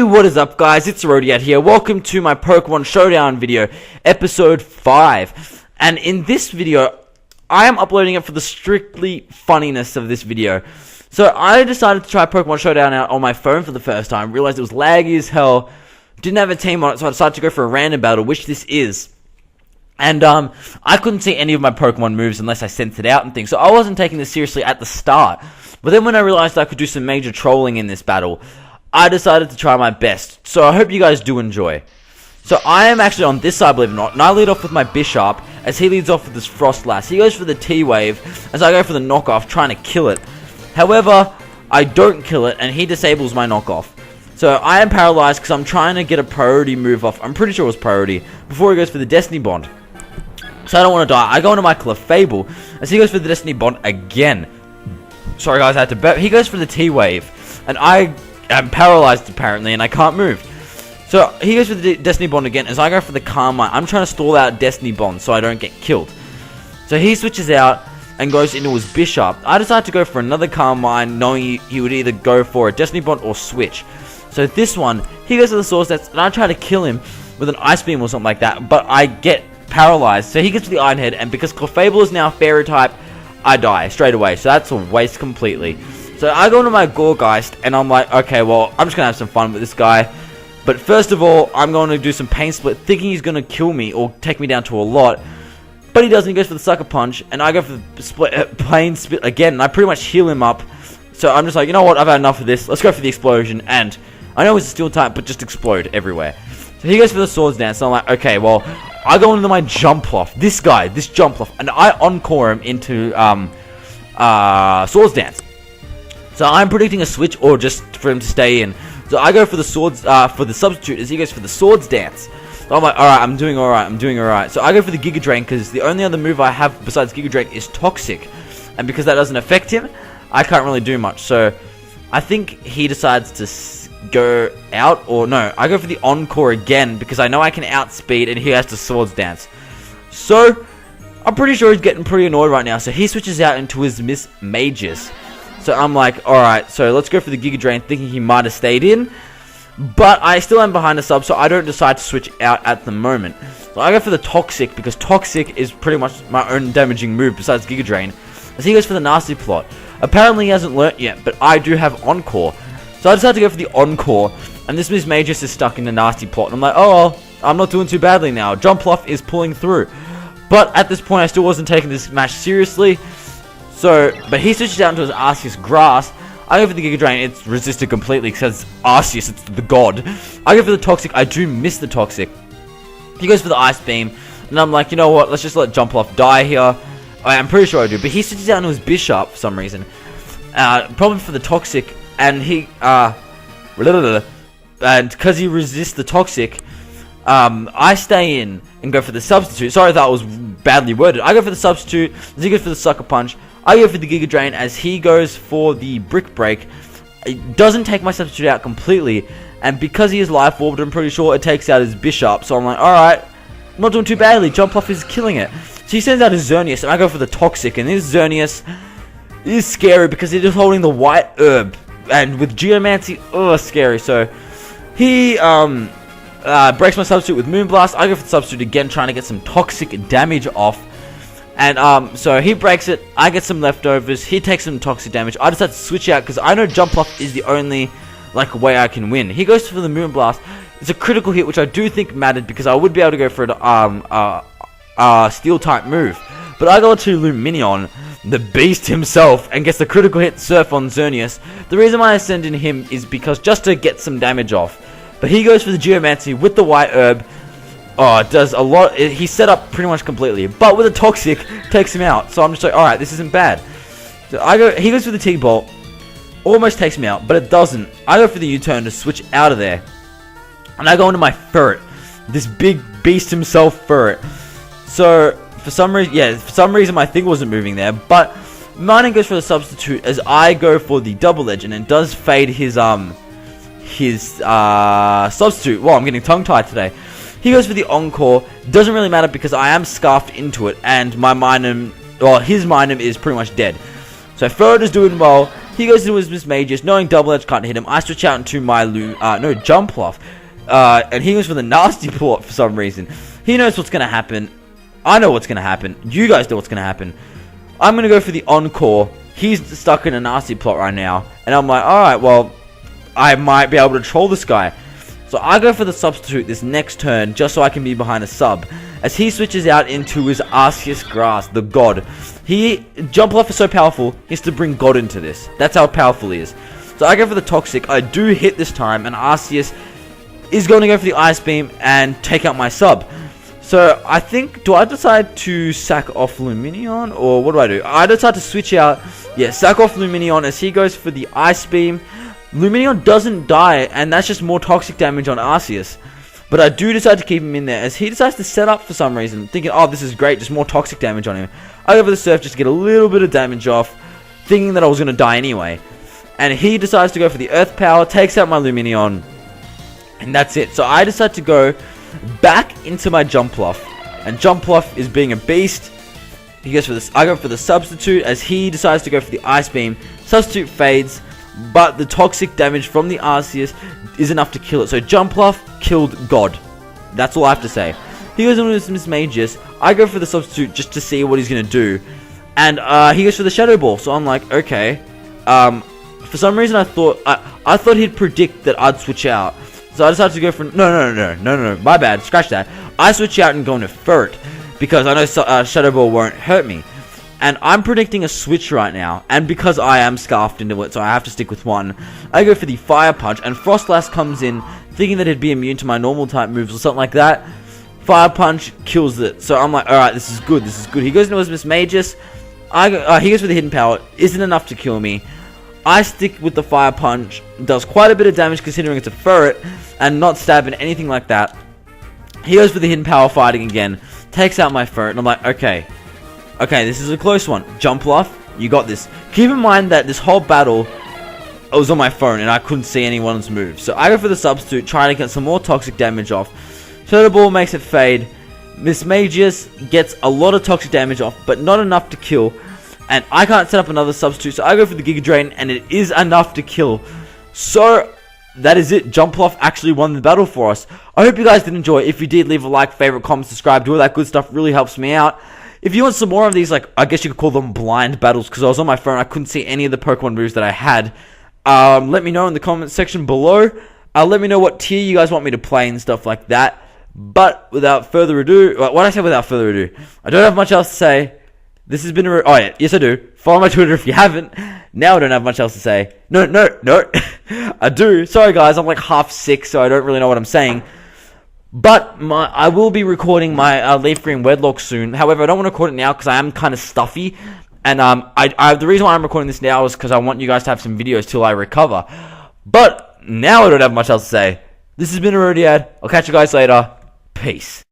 Hey, what is up guys, it's Arodiad here. Welcome to my Pokemon Showdown video, episode 5. And in this video, I am uploading it for the strictly funniness of this video. So I decided to try Pokemon Showdown out on my phone for the first time, realized it was laggy as hell, didn't have a team on it, so I decided to go for a random battle, which this is. And I couldn't see any of my Pokemon moves unless I sent it out and things, so I wasn't taking this seriously at the start. But then when I realized I could do some major trolling in this battle, I decided to try my best, so I hope you guys do enjoy. So I am actually on this side, believe it or not, and I lead off with my Bishop, as he leads off with this Frostlass. He goes for the T-Wave, as I go for the knockoff, trying to kill it. However, I don't kill it, and he disables my knockoff. So I am paralyzed, because I'm trying to get a priority move off, I'm pretty sure it was priority, before he goes for the Destiny Bond. So I don't want to die. I go into my Clefable, as he goes for the Destiny Bond again. Sorry guys, I had to burp. He goes for the T-Wave, and I'm paralyzed apparently, and I can't move. So he goes for the Destiny Bond again, as I go for the Carmine. I'm trying to stall out Destiny Bond so I don't get killed. So he switches out and goes into his Bishop. I decide to go for another Carmine, knowing he would either go for a Destiny Bond or switch. So this one, he goes for the Swords Dance, and I try to kill him with an Ice Beam or something like that, but I get paralyzed. So he gets to the Iron Head, and because Clefable is now Fairy type, I die straight away. So that's a waste completely. So I go into my Gorgeist, and I'm like, okay, well, I'm just going to have some fun with this guy. But first of all, I'm going to do some Pain Split, thinking he's going to kill me or take me down to a lot. But he doesn't. He goes for the Sucker Punch, and I go for the Pain Split again, and I pretty much heal him up. So I'm just like, you know what, I've had enough of this. Let's go for the Explosion, and I know it's a Steel type, but just explode everywhere. So he goes for the Swords Dance, and I'm like, okay, well, I go into my Jumpluff, this guy, this Jumpluff, and I encore him into Swords Dance. So I'm predicting a switch or just for him to stay in. So I go for the Swords, for the Substitute, as he goes for the Swords Dance. So I'm like, alright, I'm doing alright. So I go for the Giga Drain, because the only other move I have besides Giga Drain is Toxic. And because that doesn't affect him, I can't really do much. So I think he decides to go out, or no, I go for the Encore again, because I know I can outspeed, and he has to Swords Dance. So I'm pretty sure he's getting pretty annoyed right now. So he switches out into his Miss Mages. So I'm like, alright, so let's go for the Giga Drain, thinking he might have stayed in. But I still am behind the sub, so I don't decide to switch out at the moment. So I go for the Toxic, because Toxic is pretty much my own damaging move besides Giga Drain. As he goes for the Nasty Plot. Apparently he hasn't learnt yet, but I do have Encore. So I decided to go for the Encore, and this Miss Magus is stuck in the Nasty Plot. And I'm like, oh well, I'm not doing too badly now. Jumpluff is pulling through. But at this point, I still wasn't taking this match seriously. So, but he switches out into his Arceus Grass. I go for the Giga Drain, it's resisted completely because it's Arceus, it's the god. I go for the Toxic, I do miss the Toxic. He goes for the Ice Beam, and I'm like, you know what, let's just let Jumpluff die here. I'm pretty sure I do, but he switches out into his Bishop for some reason. Probably for the Toxic, and he, and because he resists the Toxic, I stay in and go for the Substitute. Sorry if that was badly worded. I go for the Substitute, he goes for the Sucker Punch. I go for the Giga Drain, as he goes for the Brick Break. It doesn't take my Substitute out completely, and because he is Life Orbed, I'm pretty sure it takes out his Bishop. So I'm like, alright, I'm not doing too badly. Jumpluff is killing it. So he sends out his Xerneas, and I go for the Toxic, and this Xerneas is scary because it is holding the White Herb, and with Geomancy, scary. So he breaks my Substitute with Moonblast. I go for the Substitute again, trying to get some toxic damage off. And so he breaks it, I get some leftovers, he takes some toxic damage. I decide to switch out because I know Jumpluff is the only way I can win. He goes for the Moonblast. It's a critical hit, which I do think mattered because I would be able to go for a Steel type move. But I go to Luminion, the beast himself, and gets the critical hit Surf on Xerneas. The reason why I send in him is because just to get some damage off. But he goes for the Geomancy with the White Herb. Oh, it does a lot. He's set up pretty much completely, but with a Toxic, takes him out. So I'm just like, alright, this isn't bad. So he goes for the T-Bolt, almost takes me out, but it doesn't. I go for the U-turn to switch out of there, and I go into my Ferret, this big beast himself Ferret. So for some reason my thing wasn't moving there, but mine goes for the Substitute as I go for the Double Edge, and it does fade his Substitute. Well, I'm getting tongue-tied today. He goes for the Encore. Doesn't really matter because I am scarfed into it, and my Minun, his Minun is pretty much dead. So Ferret is doing well, He goes into his Miss Mages, knowing Double Edge can't hit him. I switch out into my Jumpluff. And he goes for the Nasty Plot for some reason. He knows what's going to happen. I know what's going to happen. You guys know what's going to happen. I'm going to go for the Encore. He's stuck in a Nasty Plot right now. And I'm like, alright, well, I might be able to troll this guy. So I go for the Substitute this next turn, just so I can be behind a sub. As he switches out into his Arceus Grass, the God. Jumpluff is so powerful, he has to bring God into this. That's how powerful he is. So I go for the Toxic. I do hit this time, and Arceus is going to go for the Ice Beam and take out my sub. So I think, do I decide to sack off Lumineon, or what do? I decide to switch out, sack off Lumineon as he goes for the Ice Beam. Lumineon doesn't die, and that's just more toxic damage on Arceus. But I do decide to keep him in there, as he decides to set up for some reason, thinking, oh, this is great, just more toxic damage on him. I go for the Surf just to get a little bit of damage off, thinking that I was going to die anyway. And he decides to go for the Earth Power, takes out my Lumineon, and that's it. So I decide to go back into my Jumpluff, and Jumpluff is being a beast. He goes for this. I go for the Substitute, as he decides to go for the Ice Beam. Substitute fades, but the toxic damage from the Arceus is enough to kill it. So Jumpluff killed God. That's all I have to say. He goes into his Miss Mages. I go for the Substitute just to see what he's going to do. And he goes for the Shadow Ball. So I'm like, okay. For some reason I thought he'd predict that I'd switch out. So I decided to go for... No. My bad. Scratch that. I switch out and go into Ferret, because I know Shadow Ball won't hurt me. And I'm predicting a switch right now, and because I am scarfed into it, so I have to stick with one, I go for the Fire Punch, and Frostlass comes in, thinking that it'd be immune to my normal type moves or something like that. Fire Punch kills it, so I'm like, alright, this is good. He goes into his Miss Magus, he goes for the Hidden Power, isn't enough to kill me. I stick with the Fire Punch, does quite a bit of damage considering it's a Ferret, and not stabbing anything like that. He goes for the Hidden Power fighting again, takes out my Ferret, and I'm like, okay, this is a close one. Jumpluff, you got this. Keep in mind that this whole battle, I was on my phone and I couldn't see anyone's moves. So I go for the Substitute, trying to get some more toxic damage off. Shadow Ball makes it fade. Miss Magus gets a lot of toxic damage off, but not enough to kill. And I can't set up another Substitute, so I go for the Giga Drain, and it is enough to kill. So that is it. Jumpluff actually won the battle for us. I hope you guys did enjoy. If you did, leave a like, favorite, comment, subscribe. Do all that good stuff. Really helps me out. If you want some more of these, like, I guess you could call them blind battles, because I was on my phone, I couldn't see any of the Pokemon moves that I had. Let me know in the comment section below. Let me know what tier you guys want me to play and stuff like that. But without further ado, what did I say without further ado? I don't have much else to say. This has been oh yeah, yes I do. Follow my Twitter if you haven't. Now I don't have much else to say. No. I do. Sorry guys, I'm like half sick, so I don't really know what I'm saying. But I will be recording my Leaf Green Wedlock soon. However, I don't want to record it now because I am kind of stuffy. And the reason why I'm recording this now is because I want you guys to have some videos till I recover. But now I don't have much else to say. This has been Arodiad. I'll catch you guys later. Peace.